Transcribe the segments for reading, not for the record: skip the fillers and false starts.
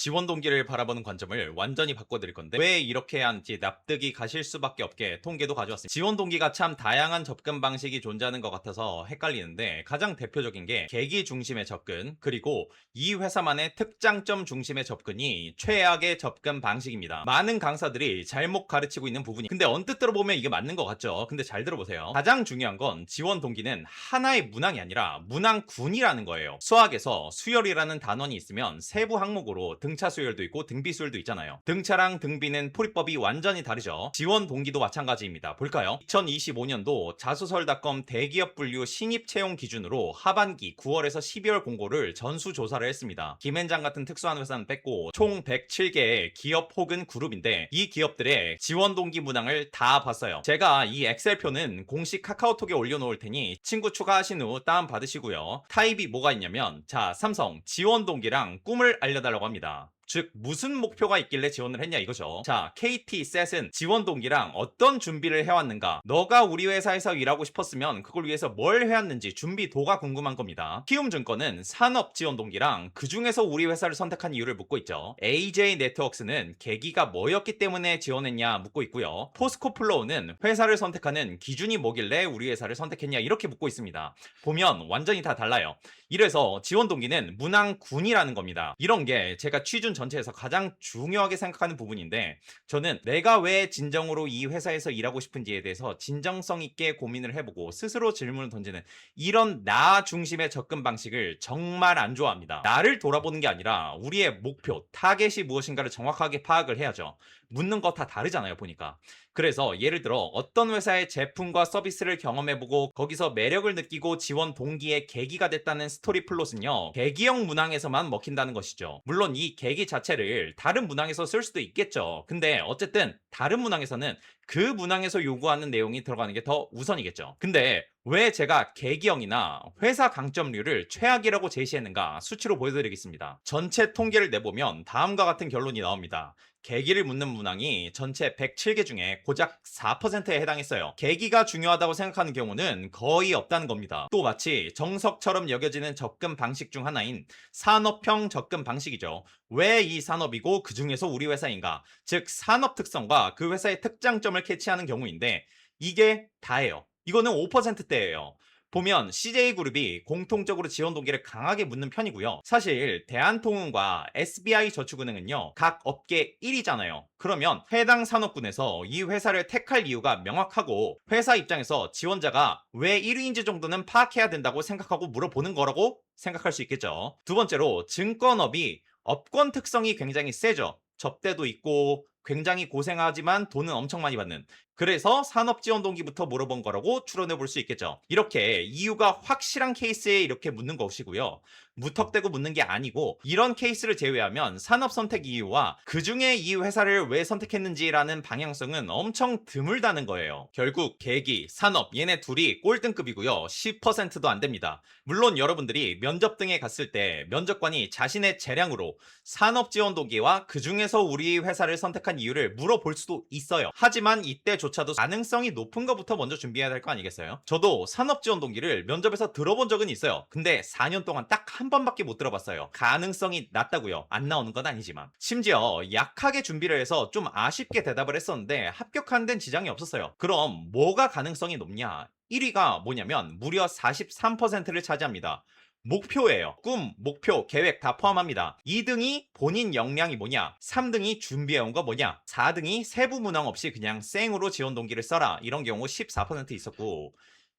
지원 동기를 바라보는 관점을 완전히 바꿔드릴 건데 왜 이렇게 해야 하는지 납득이 가실 수밖에 없게 통계도 가져왔습니다. 지원 동기가 참 다양한 접근 방식이 존재하는 것 같아서 헷갈리는데 가장 대표적인 게 계기 중심의 접근, 그리고 이 회사만의 특장점 중심의 접근이 최악의 접근 방식입니다. 많은 강사들이 잘못 가르치고 있는 부분이, 근데 언뜻 들어보면 이게 맞는 것 같죠. 근데 잘 들어보세요. 가장 중요한 건 지원 동기는 하나의 문항이 아니라 문항군이라는 거예요. 수학에서 수열이라는 단원이 있으면 세부 항목으로 등차 수열도 있고 등비 수열도 있잖아요. 등차랑 등비는 풀이법이 완전히 다르죠. 지원 동기도 마찬가지입니다. 볼까요? 2025년도 자소설닷컴 대기업 분류 신입 채용 기준으로 하반기 9월에서 12월 공고를 전수조사를 했습니다. 김앤장 같은 특수한 회사는 뺐고 총 107개의 기업 혹은 그룹인데 이 기업들의 지원 동기 문항을 다 봤어요. 제가 이 엑셀표는 공식 카카오톡에 올려놓을 테니 친구 추가하신 후 다운 받으시고요. 타입이 뭐가 있냐면, 자, 삼성 지원 동기랑 꿈을 알려달라고 합니다. 즉 무슨 목표가 있길래 지원을 했냐 이거죠. 자, KT, 셋은 지원 동기랑 어떤 준비를 해왔는가, 너가 우리 회사에서 일하고 싶었으면 그걸 위해서 뭘 해왔는지 준비도가 궁금한 겁니다. 키움증권은 산업 지원 동기랑 그 중에서 우리 회사를 선택한 이유를 묻고 있죠. AJ 네트워크스는 계기가 뭐였기 때문에 지원했냐 묻고 있고요. 포스코플로우는 회사를 선택하는 기준이 뭐길래 우리 회사를 선택했냐 이렇게 묻고 있습니다. 보면 완전히 다 달라요. 이래서 지원 동기는 문항군이라는 겁니다. 이런 게 제가 취준 전체에서 가장 중요하게 생각하는 부분인데, 저는 내가 왜 진정으로 이 회사에서 일하고 싶은지에 대해서 진정성 있게 고민을 해보고 스스로 질문을 던지는 이런 나 중심의 접근 방식을 정말 안 좋아합니다. 나를 돌아보는 게 아니라 우리의 목표, 타겟이 무엇인가를 정확하게 파악을 해야죠. 묻는 거 다 다르잖아요, 보니까. 그래서 예를 들어 어떤 회사의 제품과 서비스를 경험해보고 거기서 매력을 느끼고 지원 동기의 계기가 됐다는 스토리 플롯은요, 계기형 문항에서만 먹힌다는 것이죠. 물론 이 계기 자체를 다른 문항에서 쓸 수도 있겠죠. 근데 어쨌든 다른 문항에서는 그 문항에서 요구하는 내용이 들어가는 게 더 우선이겠죠. 근데 왜 제가 계기형이나 회사 강점률을 최악이라고 제시했는가 수치로 보여드리겠습니다. 전체 통계를 내보면 다음과 같은 결론이 나옵니다. 계기를 묻는 문항이 전체 107개 중에 고작 4%에 해당했어요. 계기가 중요하다고 생각하는 경우는 거의 없다는 겁니다. 또 마치 정석처럼 여겨지는 접근 방식 중 하나인 산업형 접근 방식이죠. 왜 이 산업이고 그 중에서 우리 회사인가? 즉 산업 특성과 그 회사의 특장점을 캐치하는 경우인데 이게 다예요. 이거는 5%대예요. 보면 CJ그룹이 공통적으로 지원 동기를 강하게 묻는 편이고요. 사실 대한통운과 SBI저축은행은요, 각 업계 1위잖아요. 그러면 해당 산업군에서 이 회사를 택할 이유가 명확하고 회사 입장에서 지원자가 왜 1위인지 정도는 파악해야 된다고 생각하고 물어보는 거라고 생각할 수 있겠죠. 두 번째로 증권업이 업권 특성이 굉장히 세죠. 접대도 있고 굉장히 고생하지만 돈은 엄청 많이 받는, 그래서 산업지원동기부터 물어본 거라고 추론해 볼 수 있겠죠. 이렇게 이유가 확실한 케이스에 이렇게 묻는 것이고요. 무턱대고 묻는 게 아니고 이런 케이스를 제외하면 산업 선택 이유와 그 중에 이 회사를 왜 선택했는지라는 방향성은 엄청 드물다는 거예요. 결국 계기, 산업 얘네 둘이 꼴등급이고요. 10%도 안 됩니다. 물론 여러분들이 면접 등에 갔을 때 면접관이 자신의 재량으로 산업 지원 동기와 그 중에서 우리 회사를 선택한 이유를 물어볼 수도 있어요. 하지만 이때조차도 가능성이 높은 것부터 먼저 준비해야 될 거 아니겠어요? 저도 산업 지원 동기를 면접에서 들어본 적은 있어요. 근데 4년 동안 딱 한 번밖에 못 들어봤어요. 가능성이 낮다고요. 안 나오는 건 아니지만. 심지어 약하게 준비를 해서 좀 아쉽게 대답을 했었는데 합격하는 데는 지장이 없었어요. 그럼 뭐가 가능성이 높냐? 1위가 뭐냐면 무려 43%를 차지합니다. 목표예요. 꿈, 목표, 계획 다 포함합니다. 2등이 본인 역량이 뭐냐, 3등이 준비해온 거 뭐냐, 4등이 세부 문항 없이 그냥 생으로 지원 동기를 써라, 이런 경우 14% 있었고,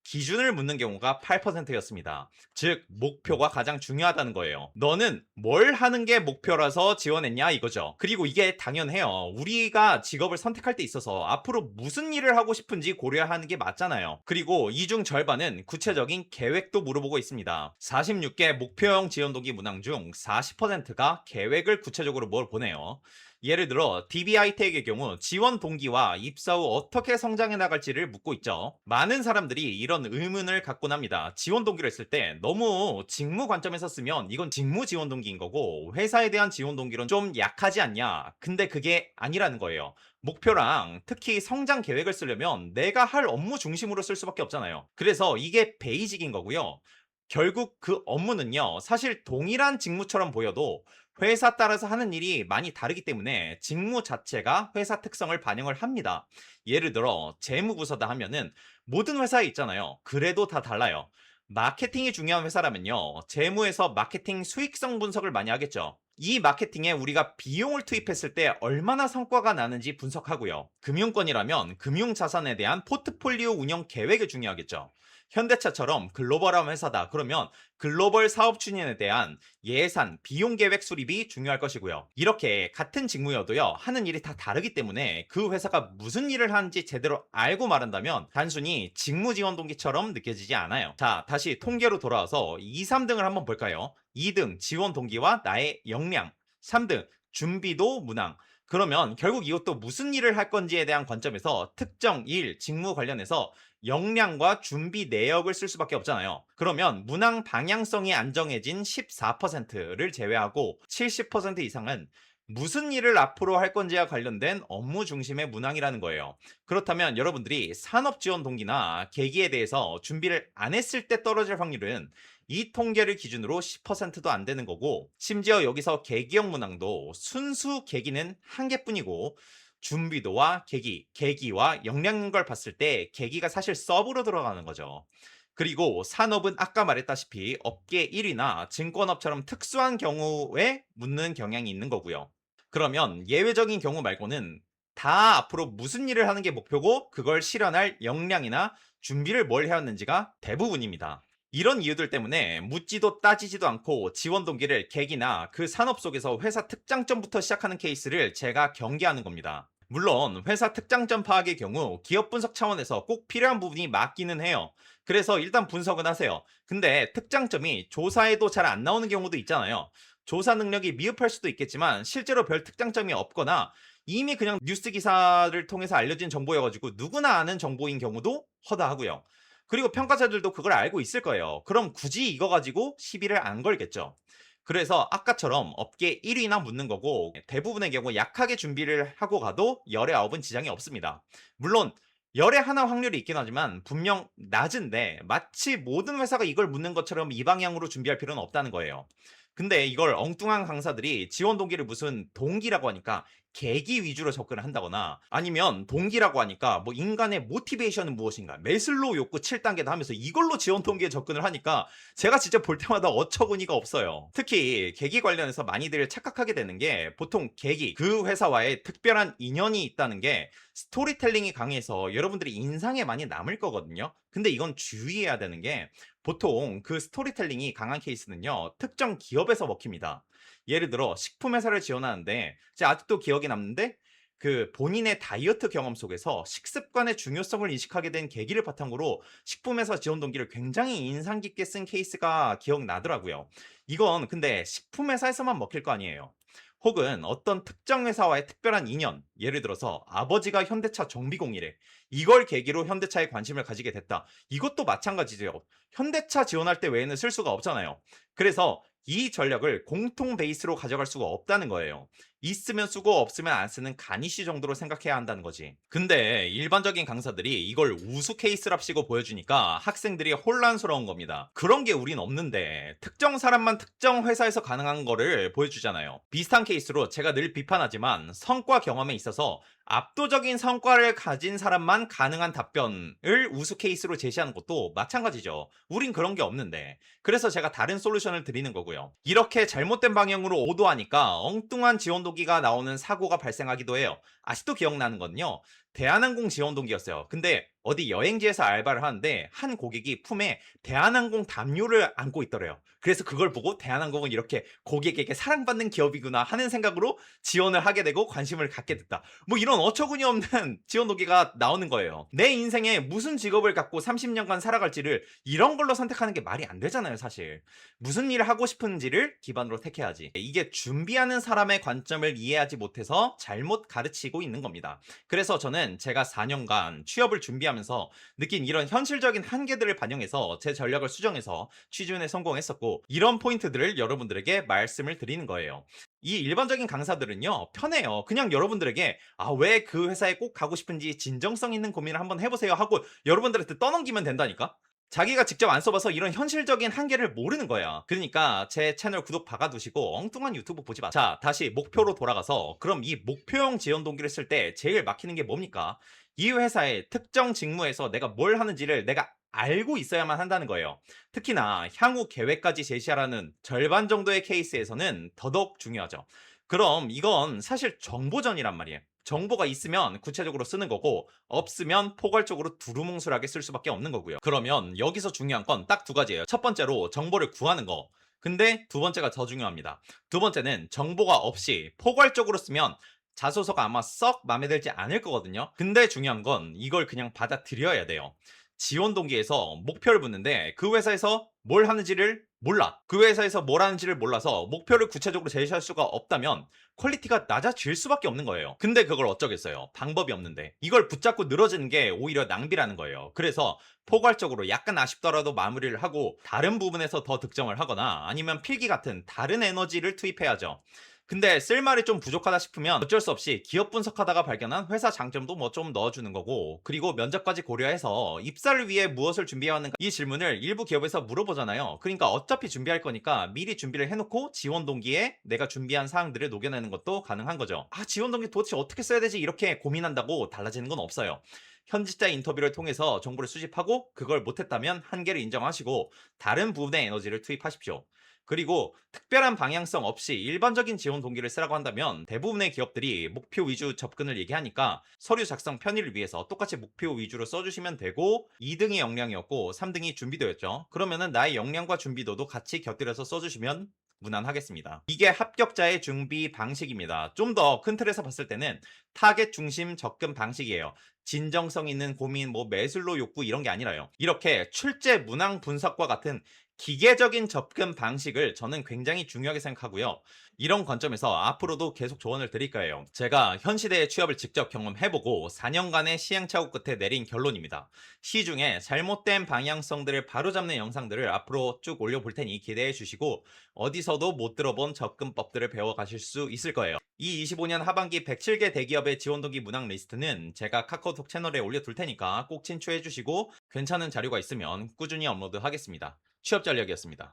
기준을 묻는 경우가 8%였습니다. 즉 목표가 가장 중요하다는 거예요. 너는 뭘 하는 게 목표라서 지원했냐 이거죠. 그리고 이게 당연해요. 우리가 직업을 선택할 때 있어서 앞으로 무슨 일을 하고 싶은지 고려하는 게 맞잖아요. 그리고 이 중 절반은 구체적인 계획도 물어보고 있습니다. 46개 목표형 지원 동기 문항 중 40%가 계획을 구체적으로 뭘 보내요. 예를 들어 DBI텍의 경우 지원 동기와 입사 후 어떻게 성장해 나갈지를 묻고 있죠. 많은 사람들이 이런 의문을 갖곤 합니다. 지원 동기를 쓸 때 너무 직무 관점에서 쓰면 이건 직무 지원 동기인 거고 회사에 대한 지원 동기는 좀 약하지 않냐. 근데 그게 아니라는 거예요. 목표랑 특히 성장 계획을 쓰려면 내가 할 업무 중심으로 쓸 수밖에 없잖아요. 그래서 이게 베이직인 거고요. 결국 그 업무는요, 사실 동일한 직무처럼 보여도 회사 따라서 하는 일이 많이 다르기 때문에 직무 자체가 회사 특성을 반영을 합니다. 예를 들어 재무부서다 하면은 모든 회사에 있잖아요. 그래도 다 달라요. 마케팅이 중요한 회사라면요. 재무에서 마케팅 수익성 분석을 많이 하겠죠. 이 마케팅에 우리가 비용을 투입했을 때 얼마나 성과가 나는지 분석하고요. 금융권이라면 금융자산에 대한 포트폴리오 운영 계획이 중요하겠죠. 현대차처럼 글로벌한 회사다. 그러면 글로벌 사업 추진에 대한 예산, 비용 계획 수립이 중요할 것이고요. 이렇게 같은 직무여도요, 하는 일이 다 다르기 때문에 그 회사가 무슨 일을 하는지 제대로 알고 말한다면 단순히 직무 지원 동기처럼 느껴지지 않아요. 자, 다시 통계로 돌아와서 2, 3등을 한번 볼까요? 2등 지원 동기와 나의 역량, 3등 준비도 문항. 그러면 결국 이것도 무슨 일을 할 건지에 대한 관점에서 특정 일, 직무 관련해서 역량과 준비 내역을 쓸 수밖에 없잖아요. 그러면 문항 방향성이 안정해진 14%를 제외하고 70% 이상은 무슨 일을 앞으로 할 건지와 관련된 업무 중심의 문항이라는 거예요. 그렇다면 여러분들이 산업 지원 동기나 계기에 대해서 준비를 안 했을 때 떨어질 확률은 이 통계를 기준으로 10%도 안 되는 거고, 심지어 여기서 계기형 문항도 순수 계기는 한 개뿐이고, 준비도와 계기와 역량인 걸 봤을 때 계기가 사실 서브로 들어가는 거죠. 그리고 산업은 아까 말했다시피 업계 1위나 증권업처럼 특수한 경우에 묻는 경향이 있는 거고요. 그러면 예외적인 경우 말고는 다 앞으로 무슨 일을 하는 게 목표고 그걸 실현할 역량이나 준비를 뭘 해왔는지가 대부분입니다. 이런 이유들 때문에 묻지도 따지지도 않고 지원 동기를 계기나 그 산업 속에서 회사 특장점부터 시작하는 케이스를 제가 경계하는 겁니다. 물론 회사 특장점 파악의 경우 기업 분석 차원에서 꼭 필요한 부분이 맞기는 해요. 그래서 일단 분석은 하세요. 근데 특장점이 조사에도 잘 안 나오는 경우도 있잖아요. 조사 능력이 미흡할 수도 있겠지만 실제로 별 특장점이 없거나 이미 그냥 뉴스 기사를 통해서 알려진 정보여가지고 누구나 아는 정보인 경우도 허다하고요. 그리고 평가자들도 그걸 알고 있을 거예요. 그럼 굳이 이거 가지고 시비를 안 걸겠죠. 그래서 아까처럼 업계 1위나 묻는 거고, 대부분의 경우 약하게 준비를 하고 가도 열의 아홉은 지장이 없습니다. 물론 열의 하나 확률이 있긴 하지만 분명 낮은데 마치 모든 회사가 이걸 묻는 것처럼 이 방향으로 준비할 필요는 없다는 거예요. 근데 이걸 엉뚱한 강사들이 지원 동기를 무슨 동기라고 하니까 계기 위주로 접근을 한다거나, 아니면 동기라고 하니까 뭐 인간의 모티베이션은 무엇인가, 메슬로우 욕구 7단계다 하면서 이걸로 지원 동기에 접근을 하니까 제가 진짜 볼 때마다 어처구니가 없어요. 특히 계기 관련해서 많이들 착각하게 되는 게, 보통 계기, 그 회사와의 특별한 인연이 있다는 게 스토리텔링이 강해서 여러분들이 인상에 많이 남을 거거든요. 근데 이건 주의해야 되는 게, 보통 그 스토리텔링이 강한 케이스는요, 특정 기업에서 먹힙니다. 예를 들어 식품 회사를 지원하는데, 제가 아직도 기억에 남는데, 그 본인의 다이어트 경험 속에서 식습관의 중요성을 인식하게 된 계기를 바탕으로 식품회사 지원 동기를 굉장히 인상 깊게 쓴 케이스가 기억나더라고요. 이건 근데 식품회사에서만 먹힐 거 아니에요. 혹은 어떤 특정 회사와의 특별한 인연, 예를 들어서 아버지가 현대차 정비공이래. 이걸 계기로 현대차에 관심을 가지게 됐다. 이것도 마찬가지죠. 현대차 지원할 때 외에는 쓸 수가 없잖아요. 그래서 이 전략을 공통 베이스로 가져갈 수가 없다는 거예요. 있으면 쓰고 없으면 안 쓰는 가니쉬 정도로 생각해야 한다는 거지. 근데 일반적인 강사들이 이걸 우수 케이스랍시고 보여주니까 학생들이 혼란스러운 겁니다. 그런 게 우린 없는데 특정 사람만 특정 회사에서 가능한 거를 보여주잖아요. 비슷한 케이스로 제가 늘 비판하지만 성과 경험에 있어서 압도적인 성과를 가진 사람만 가능한 답변을 우수 케이스로 제시하는 것도 마찬가지죠. 우린 그런 게 없는데. 그래서 제가 다른 솔루션을 드리는 거고요. 이렇게 잘못된 방향으로 오도하니까 엉뚱한 지원 동기가 나오는 사고가 발생하기도 해요. 아직도 기억나는 건요, 대한항공 지원 동기였어요. 근데 어디 여행지에서 알바를 하는데 한 고객이 품에 대한항공 담요를 안고 있더래요. 그래서 그걸 보고 대한항공은 이렇게 고객에게 사랑받는 기업이구나 하는 생각으로 지원을 하게 되고 관심을 갖게 됐다. 뭐 이런 어처구니 없는 지원 동기가 나오는 거예요. 내 인생에 무슨 직업을 갖고 30년간 살아갈지를 이런 걸로 선택하는 게 말이 안 되잖아요, 사실. 무슨 일을 하고 싶은지를 기반으로 택해야지. 이게 준비하는 사람의 관점을 이해하지 못해서 잘못 가르치고 있는 겁니다. 그래서 저는 제가 4년간 취업을 준비하면서 느낀 이런 현실적인 한계들을 반영해서 제 전략을 수정해서 취준에 성공했었고, 이런 포인트들을 여러분들에게 말씀을 드리는 거예요. 이 일반적인 강사들은요, 편해요. 그냥 여러분들에게 왜 그 회사에 꼭 가고 싶은지 진정성 있는 고민을 한번 해보세요 하고 여러분들한테 떠넘기면 된다니까. 자기가 직접 안 써봐서 이런 현실적인 한계를 모르는 거야. 그러니까 제 채널 구독 박아두시고 엉뚱한 유튜브 보지 마. 자, 다시 목표로 돌아가서 그럼 이 목표형 지원 동기를 쓸 때 제일 막히는 게 뭡니까? 이 회사의 특정 직무에서 내가 뭘 하는지를 내가 알고 있어야만 한다는 거예요. 특히나 향후 계획까지 제시하라는 절반 정도의 케이스에서는 더더욱 중요하죠. 그럼 이건 사실 정보전이란 말이에요. 정보가 있으면 구체적으로 쓰는 거고 없으면 포괄적으로 두루뭉술하게 쓸 수밖에 없는 거고요. 그러면 여기서 중요한 건 딱 두 가지예요. 첫 번째로 정보를 구하는 거. 근데 두 번째가 더 중요합니다. 두 번째는 정보가 없이 포괄적으로 쓰면 자소서가 아마 썩 마음에 들지 않을 거거든요. 근데 중요한 건 이걸 그냥 받아들여야 돼요. 지원 동기에서 목표를 묻는데 그 회사에서 뭘 하는지를 몰라. 그 회사에서 뭘 하는지를 몰라서 목표를 구체적으로 제시할 수가 없다면 퀄리티가 낮아질 수밖에 없는 거예요. 근데 그걸 어쩌겠어요. 방법이 없는데. 이걸 붙잡고 늘어지는 게 오히려 낭비라는 거예요. 그래서 포괄적으로 약간 아쉽더라도 마무리를 하고 다른 부분에서 더 득점을 하거나 아니면 필기 같은 다른 에너지를 투입해야죠. 근데 쓸 말이 좀 부족하다 싶으면 어쩔 수 없이 기업 분석하다가 발견한 회사 장점도 뭐 좀 넣어주는 거고, 그리고 면접까지 고려해서 입사를 위해 무엇을 준비해왔는가 이 질문을 일부 기업에서 물어보잖아요. 그러니까 어차피 준비할 거니까 미리 준비를 해놓고 지원 동기에 내가 준비한 사항들을 녹여내는 것도 가능한 거죠. 아, 지원 동기 도대체 어떻게 써야 되지 이렇게 고민한다고 달라지는 건 없어요. 현직자 인터뷰를 통해서 정보를 수집하고 그걸 못했다면 한계를 인정하시고 다른 부분에 에너지를 투입하십시오. 그리고 특별한 방향성 없이 일반적인 지원 동기를 쓰라고 한다면 대부분의 기업들이 목표 위주 접근을 얘기하니까 서류 작성 편의를 위해서 똑같이 목표 위주로 써주시면 되고, 2등이 역량이었고 3등이 준비도였죠. 그러면은 나의 역량과 준비도도 같이 곁들여서 써주시면 무난하겠습니다. 이게 합격자의 준비 방식입니다. 좀 더 큰 틀에서 봤을 때는 타겟 중심 접근 방식이에요. 진정성 있는 고민, 뭐 매술로 욕구 이런 게 아니라요. 이렇게 출제 문항 분석과 같은 기계적인 접근 방식을 저는 굉장히 중요하게 생각하고요. 이런 관점에서 앞으로도 계속 조언을 드릴 거예요. 제가 현 시대의 취업을 직접 경험해보고 4년간의 시행착오 끝에 내린 결론입니다. 시중에 잘못된 방향성들을 바로잡는 영상들을 앞으로 쭉 올려볼 테니 기대해 주시고, 어디서도 못 들어본 접근법들을 배워가실 수 있을 거예요. 이 25년 하반기 107개 대기업의 지원동기 문항 리스트는 제가 카카오톡 채널에 올려둘 테니까 꼭 친추해 주시고, 괜찮은 자료가 있으면 꾸준히 업로드 하겠습니다. 취업 전략이었습니다.